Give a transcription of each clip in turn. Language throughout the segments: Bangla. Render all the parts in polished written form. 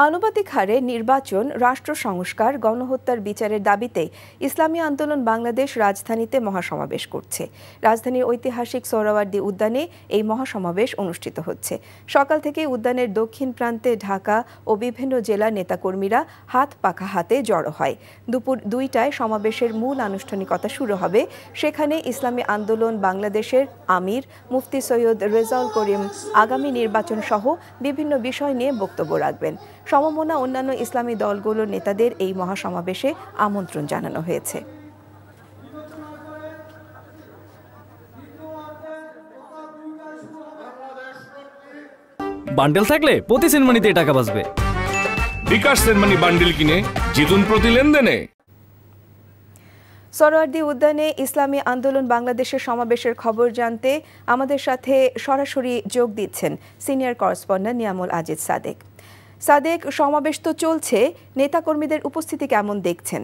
আনুপাতিক হারে নির্বাচন, রাষ্ট্র সংস্কার, গণহত্যার বিচারের দাবিতে ইসলামী আন্দোলন বাংলাদেশ রাজধানীতে মহাসমাবেশ করছে। রাজধানীর ঐতিহাসিক সোহরাওয়ার্দী উদ্যানে এই মহাসমাবেশ অনুষ্ঠিত হচ্ছে। সকাল থেকে উদ্যানের দক্ষিণ প্রান্তে ঢাকা ও বিভিন্ন জেলার নেতাকর্মীরা হাত পাখা হাতে জড়ো হয়। দুপুর 2টায় সমাবেশের মূল আনুষ্ঠানিকতা শুরু হবে। সেখানে ইসলামী আন্দোলন বাংলাদেশের আমির মুফতি সৈয়দ রেজাউল করিম আগামী নির্বাচন সহ বিভিন্ন বিষয় নিয়ে বক্তব্য রাখবেন। সমমনা অন্যান্য ইসলামী দলগুলোর নেতাদের এই মহাসমাবেশে আমন্ত্রণ জানানো হয়েছে। বান্ডেল থাকলে প্রতি সেনমানিতে টাকা বাঁচবে। বিকাশ সেনমানি বান্ডেল কিনে জিতুন প্রতি লেনদেনে। সোহরাওয়ার্দী উদ্যানে ইসলামী আন্দোলন বাংলাদেশের সমাবেশের খবর জানতে আমাদের সাথে সরাসরি যোগ দিচ্ছেন সিনিয়র করেসপন্ডেন্ট নিয়ামুল আজিজ সাদেক। সাদেক, সমাবেশ তো চলছে, নেতাকর্মীদের উপস্থিতি কেমন দেখছেন?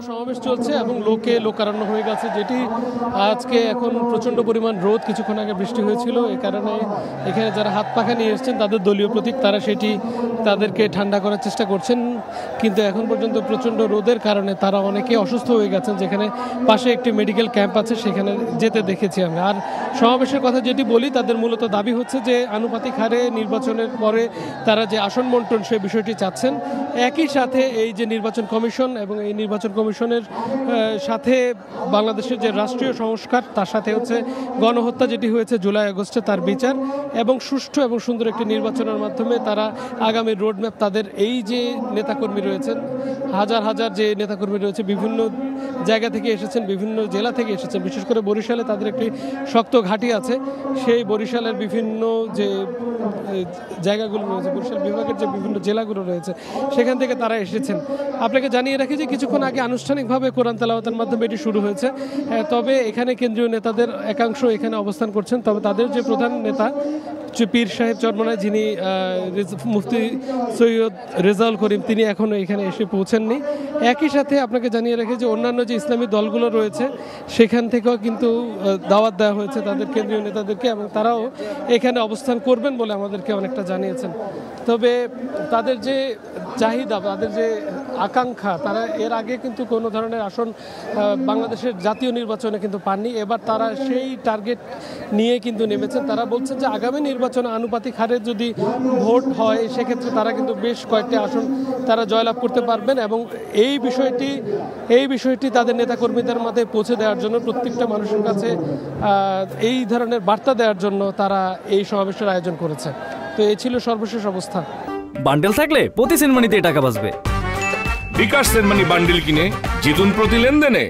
সমাবেশ চলছে এবং লোকারণ্য হয়ে গেছে, যেটি আজকে এখন প্রচণ্ড পরিমাণ রোদ, কিছুক্ষণ আগে বৃষ্টি হয়েছিল। এই কারণে এখানে যারা হাত পাখা নিয়ে এসেছেন তাদের দলীয় প্রতীক, তারা সেটি তাদেরকে ঠান্ডা করার চেষ্টা করছেন। কিন্তু এখন পর্যন্ত প্রচণ্ড রোদের কারণে তারা অনেকে অসুস্থ হয়ে গেছেন। যেখানে পাশে একটি মেডিকেল ক্যাম্প আছে, সেখানে যেতে দেখেছি আমি। আর সমাবেশের কথা যেটি বলি, তাদের মূলত দাবি হচ্ছে যে আনুপাতিক হারে নির্বাচনের পরে তারা যে আসন বন্টন সে বিষয়টি চাচ্ছেন। একই সাথে এই যে নির্বাচন কমিশন এবং এই নির্বাচন কমিশনের সাথে বাংলাদেশের যে রাষ্ট্রীয় সংস্কার, তার সাথে হচ্ছে গণহত্যা যেটি হয়েছে জুলাই আগস্টে তার বিচার এবং সুষ্ঠু এবং সুন্দর একটি নির্বাচনের মাধ্যমে তারা আগামী রোডম্যাপ, তাদের এই যে নেতাকর্মী রয়েছেন, হাজার হাজার যে নেতাকর্মী রয়েছে, বিভিন্ন জায়গা থেকে এসেছেন, বিভিন্ন জেলা থেকে এসেছেন। বিশেষ করে বরিশালে তাদের একটি শক্ত ঘাঁটি আছে। সেই বরিশালের বিভিন্ন যে জায়গাগুলো রয়েছে, বরিশাল বিভাগের যে বিভিন্ন জেলাগুলো রয়েছে, সেখান থেকে তারা এসেছেন। আপনাকে জানিয়ে রাখি যে কিছুক্ষণ আগে আনুষ্ঠানিকভাবে কোরআন তেলাওয়াতের মাধ্যমে এটি শুরু হয়েছে। তবে এখানে কেন্দ্রীয় নেতাদের একাংশ এখানে অবস্থান করছেন। তবে তাদের যে প্রধান নেতা পীর সাহেব চরমনায়, যিনি মুফতি সৈয়দ রেজাউল করিম, তিনি এখনও এখানে এসে পৌঁছাননি। একই সাথে আপনাকে জানিয়ে রাখি যে অন্যান্য যে ইসলামী দলগুলো রয়েছে সেখান থেকেও কিন্তু দাওয়াত দেওয়া হয়েছে তাদের কেন্দ্রীয় নেতাদেরকে, এবং তারাও এখানে অবস্থান করবেন বলে আমাদেরকে অনেকটা জানিয়েছেন। তবে তাদের যে চাহিদা, তাদের যে আকাঙ্ক্ষা, তারা এর আগে কিন্তু কোনো ধরনের আসন বাংলাদেশের জাতীয় নির্বাচনে কিন্তু পাননি। এবার তারা সেই টার্গেট নিয়ে কিন্তু নেমেছেন। তারা বলছেন যে আগামী নির্বাচনে আনুপাতিক হারে যদি ভোট হয়, সেক্ষেত্রে তারা কিন্তু বেশ কয়েকটি আসন তারা জয়লাভ করতে পারবেন। এবং এই বিষয়টি তাদের নেতাকর্মীদের মধ্যে পৌঁছে দেওয়ার জন্য, প্রত্যেকটা মানুষের কাছে এই ধরনের বার্তা দেওয়ার জন্য তারা এই সমাবেশের আয়োজন করেছে। তো এই ছিল সর্বশেষ অবস্থা। বান্ডেল থাকলে প্রতি সেনমানিতে টাকা বাঁচবে। বিকাশ সেনমানি বান্ডেল কিনে জিতুন প্রতি লেনদেনে।